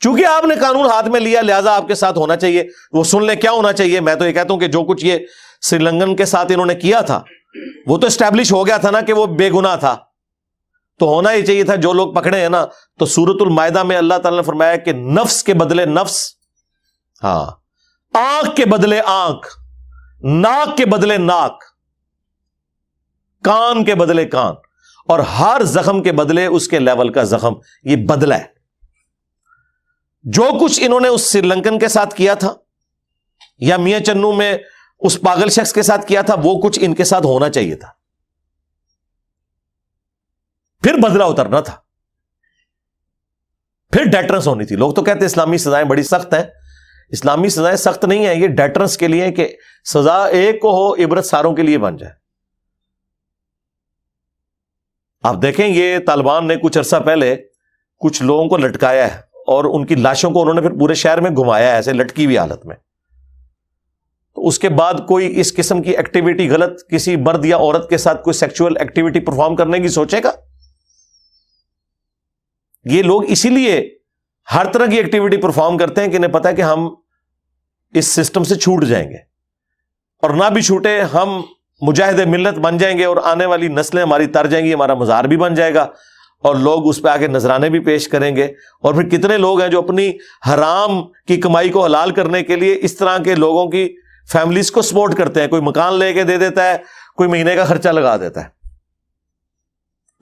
چونکہ آپ نے قانون ہاتھ میں لیا لہذا آپ کے ساتھ ہونا چاہیے. وہ سن لیں کیا ہونا چاہیے. میں تو یہ کہتا ہوں کہ جو کچھ یہ سری لنکن کے ساتھ انہوں نے کیا تھا وہ تو اسٹیبلش ہو گیا تھا نا کہ وہ بے گناہ تھا، تو ہونا ہی چاہیے تھا. جو لوگ پکڑے ہیں نا، تو سورۃ المائدہ میں اللہ تعالیٰ نے فرمایا کہ نفس کے بدلے نفس، ہاں، آنکھ کے بدلے آنکھ، ناک کے بدلے ناک، کان کے بدلے کان، اور ہر زخم کے بدلے اس کے لیول کا زخم. یہ بدلہ ہے. جو کچھ انہوں نے اس سری لنکن کے ساتھ کیا تھا یا میاں چنو میں اس پاگل شخص کے ساتھ کیا تھا، وہ کچھ ان کے ساتھ ہونا چاہیے تھا. پھر بدلہ اترنا تھا، پھر ڈیٹرنس ہونی تھی. لوگ تو کہتے ہیں اسلامی سزائیں بڑی سخت ہیں. اسلامی سزائیں سخت نہیں ہیں، یہ ڈیٹرنس کے لیے کہ سزا ایک کو ہو، عبرت ساروں کے لیے بن جائے. آپ دیکھیں یہ طالبان نے کچھ عرصہ پہلے کچھ لوگوں کو لٹکایا ہے اور ان کی لاشوں کو انہوں نے پھر پورے شہر میں گھمایا ہے ایسے لٹکی ہوئی حالت میں. تو اس کے بعد کوئی اس قسم کی ایکٹیویٹی غلط کسی مرد یا عورت کے ساتھ کوئی سیکچوئل ایکٹیویٹی پرفارم کرنے کی سوچے گا؟ یہ لوگ اسی لیے ہر طرح کی ایکٹیویٹی پرفارم کرتے ہیں کہ انہیں پتا ہے کہ ہم اس سسٹم سے چھوٹ جائیں گے، اور نہ بھی چھوٹے ہم مجاہد ملت بن جائیں گے اور آنے والی نسلیں ہماری تر جائیں گی، ہمارا مزار بھی بن جائے گا اور لوگ اس پہ آ کے نذرانے بھی پیش کریں گے. اور پھر کتنے لوگ ہیں جو اپنی حرام کی کمائی کو حلال کرنے کے لیے اس طرح کے لوگوں کی فیملیز کو سپورٹ کرتے ہیں. کوئی مکان لے کے دے دیتا ہے، کوئی مہینے کا خرچہ لگا دیتا ہے.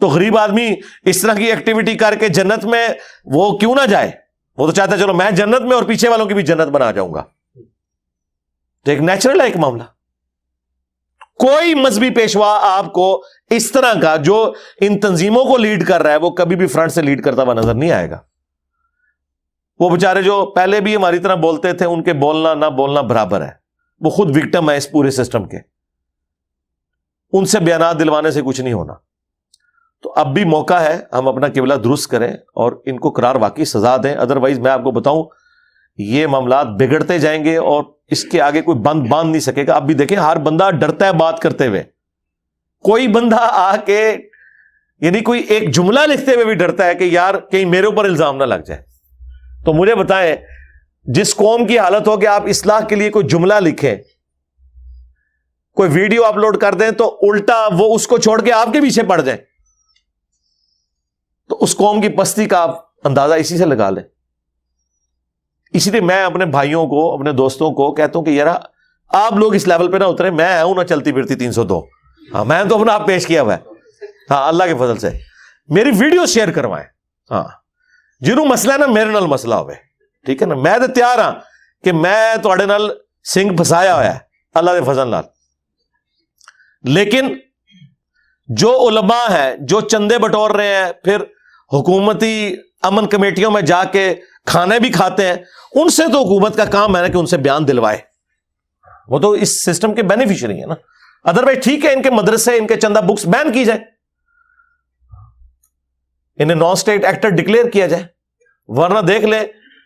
تو غریب آدمی اس طرح کی ایکٹیویٹی کر کے جنت میں وہ کیوں نہ جائے؟ وہ تو چاہتا ہے چلو میں جنت میں اور پیچھے والوں کی بھی جنت بنا جاؤں گا. تو ایک نیچرل ہے ایک معاملہ. کوئی مذہبی پیشوا آپ کو اس طرح کا جو ان تنظیموں کو لیڈ کر رہا ہے وہ کبھی بھی فرنٹ سے لیڈ کرتا ہوا نظر نہیں آئے گا. وہ بیچارے جو پہلے بھی ہماری طرح بولتے تھے، ان کے بولنا نہ بولنا برابر ہے. وہ خود وکٹم ہے اس پورے سسٹم کے. ان سے بیانات دلوانے سے کچھ نہیں ہونا. تو اب بھی موقع ہے ہم اپنا قبلہ درست کریں اور ان کو قرار واقعی سزا دیں. ادروائز میں آپ کو بتاؤں یہ معاملات بگڑتے جائیں گے اور اس کے آگے کوئی بند باندھ نہیں سکے گا. اب بھی دیکھیں ہر بندہ ڈرتا ہے بات کرتے ہوئے. کوئی بندہ آ کے یعنی کوئی ایک جملہ لکھتے ہوئے بھی ڈرتا ہے کہ یار کہیں میرے اوپر الزام نہ لگ جائے. تو مجھے بتائیں جس قوم کی حالت ہو کہ آپ اصلاح کے لیے کوئی جملہ لکھیں، کوئی ویڈیو اپلوڈ کر دیں تو الٹا وہ اس کو چھوڑ کے آپ کے پیچھے پڑ جائیں، تو اس قوم کی پستی کا آپ اندازہ اسی سے لگا لیں. اسی لیے میں اپنے بھائیوں کو، اپنے دوستوں کو کہتا ہوں کہ یار آپ لوگ اس لیول پہ نہ اتریں. میں ہوں نہ چلتی پھرتی 302. ہاں میں تو اپنا آپ پیش کیا ہوا ہے. ہاں اللہ کے فضل سے میری ویڈیو شیئر کروائیں. ہاں جنہوں مسئلہ ہے نا میرے نال مسئلہ ہوئے، ٹھیک ہے نا. میں تو تیار ہاں کہ میں تھوڑے نال سنگ پھسایا ہوا ہے اللہ کے فضل نال. لیکن جو علماء ہیں جو چندے بٹور رہے ہیں، پھر حکومتی امن کمیٹیوں میں جا کے کھانے بھی کھاتے ہیں، ان سے تو حکومت کا کام ہے نا کہ ان سے بیان دلوائے. وہ تو اس سسٹم کے بینیفیشری ہیں نا. ادروائز ٹھیک ہے ان کے مدرسے، ان کے چندہ بکس بین کی جائے، انہیں نان اسٹیٹ ایکٹر ڈکلیئر کیا جائے. ورنہ دیکھ لیں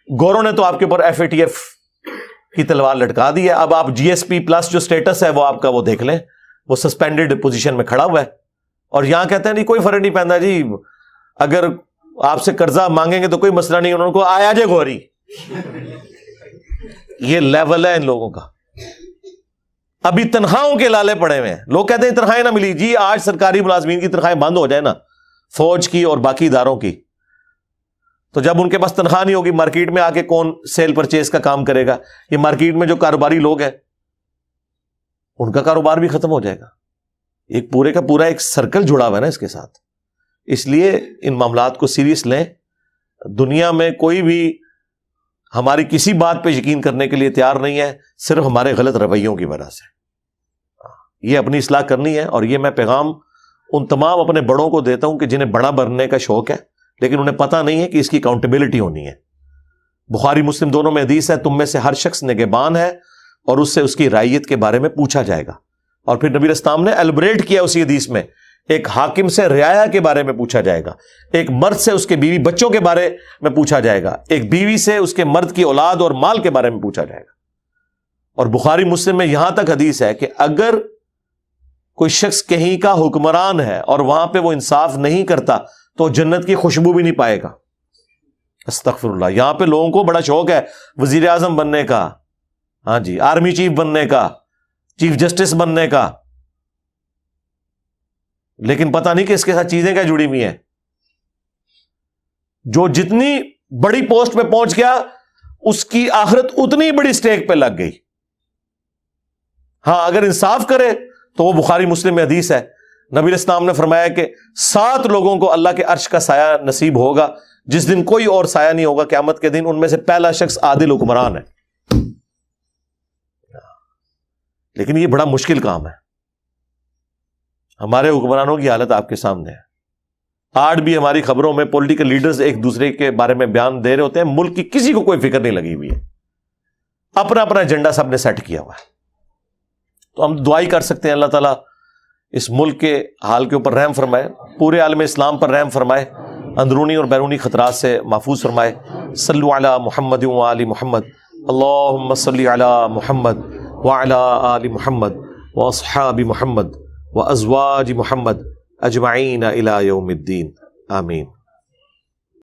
گوروں نے تو آپ کے اوپر FATF کی تلوار لٹکا دی ہے. اب آپ GSP پلس جو سٹیٹس ہے وہ آپ کا وہ دیکھ لیں، وہ سسپینڈڈ پوزیشن میں کھڑا ہوا ہے. اور یہاں کہتے ہیں نہیں کوئی فرق نہیں پہنتا جی، اگر آپ سے قرضہ مانگیں گے تو کوئی مسئلہ نہیں، انہوں کو آیا جے گوری. یہ لیول ہے ان لوگوں کا. ابھی تنخواہوں کے لالے پڑے ہوئے ہیں. لوگ کہتے ہیں تنخواہیں نہ ملی. جی آج سرکاری ملازمین کی تنخواہیں بند ہو جائے نا، فوج کی اور باقی اداروں کی، تو جب ان کے پاس تنخواہ نہیں ہوگی، مارکیٹ میں آ کے کون سیل پرچیز کا کام کرے گا؟ یہ مارکیٹ میں جو کاروباری لوگ ہیں ان کا کاروبار بھی ختم ہو جائے گا. ایک پورے کا پورا ایک سرکل جڑا ہوا ہے نا اس کے ساتھ. اس لیے ان معاملات کو سیریس لیں. دنیا میں کوئی بھی ہماری کسی بات پہ یقین کرنے کے لیے تیار نہیں ہے، صرف ہمارے غلط رویوں کی وجہ سے. یہ اپنی اصلاح کرنی ہے، اور یہ میں پیغام ان تمام اپنے بڑوں کو دیتا ہوں کہ جنہیں بڑا بننے کا شوق ہے لیکن انہیں پتہ نہیں ہے کہ اس کی اکاؤنٹیبلٹی ہونی ہے. بخاری مسلم دونوں میں حدیث ہے، تم میں سے ہر شخص نگہبان ہے اور اس سے اس کی رعیت کے بارے میں پوچھا جائے گا. اور پھر نبی اسلام نے ایلبریٹ کیا اسی حدیث میں، ایک حاکم سے رعایا کے بارے میں پوچھا جائے گا، ایک مرد سے اس کے بیوی بچوں کے بارے میں پوچھا جائے گا، ایک بیوی سے اس کے مرد کی اولاد اور مال کے بارے میں پوچھا جائے گا. اور بخاری مسلم میں یہاں تک حدیث ہے کہ اگر کوئی شخص کہیں کا حکمران ہے اور وہاں پہ وہ انصاف نہیں کرتا تو جنت کی خوشبو بھی نہیں پائے گا. استغفر اللہ. یہاں پہ لوگوں کو بڑا شوق ہے وزیر اعظم بننے کا، ہاں جی، آرمی چیف بننے کا، چیف جسٹس بننے کا، لیکن پتہ نہیں کہ اس کے ساتھ چیزیں کیا جڑی ہوئی ہیں. جو جتنی بڑی پوسٹ پہ پہنچ گیا اس کی آخرت اتنی بڑی سٹیک پہ لگ گئی. ہاں اگر انصاف کرے تو وہ بخاری مسلم میں حدیث ہے، نبی الاسلام نے فرمایا کہ 7 لوگوں کو اللہ کے عرش کا سایہ نصیب ہوگا جس دن کوئی اور سایہ نہیں ہوگا قیامت کے دن. ان میں سے پہلا شخص عادل حکمران ہے. لیکن یہ بڑا مشکل کام ہے. ہمارے حکمرانوں کی حالت آپ کے سامنے ہے. آج بھی ہماری خبروں میں پولیٹیکل لیڈرز ایک دوسرے کے بارے میں بیان دے رہے ہوتے ہیں، ملک کی کسی کو کوئی فکر نہیں لگی ہوئی ہے، اپنا اپنا ایجنڈا سب نے سیٹ کیا ہوا ہے. تو ہم دعائی کر سکتے ہیں اللہ تعالیٰ اس ملک کے حال کے اوپر رحم فرمائے، پورے عالم اسلام پر رحم فرمائے، اندرونی اور بیرونی خطرات سے محفوظ فرمائے. صلو علی محمد و آل محمد، اللہم صلی علی محمد وعلی آل محمد واصحاب محمد وازواج محمد اجمعین الی یوم الدین. آمین.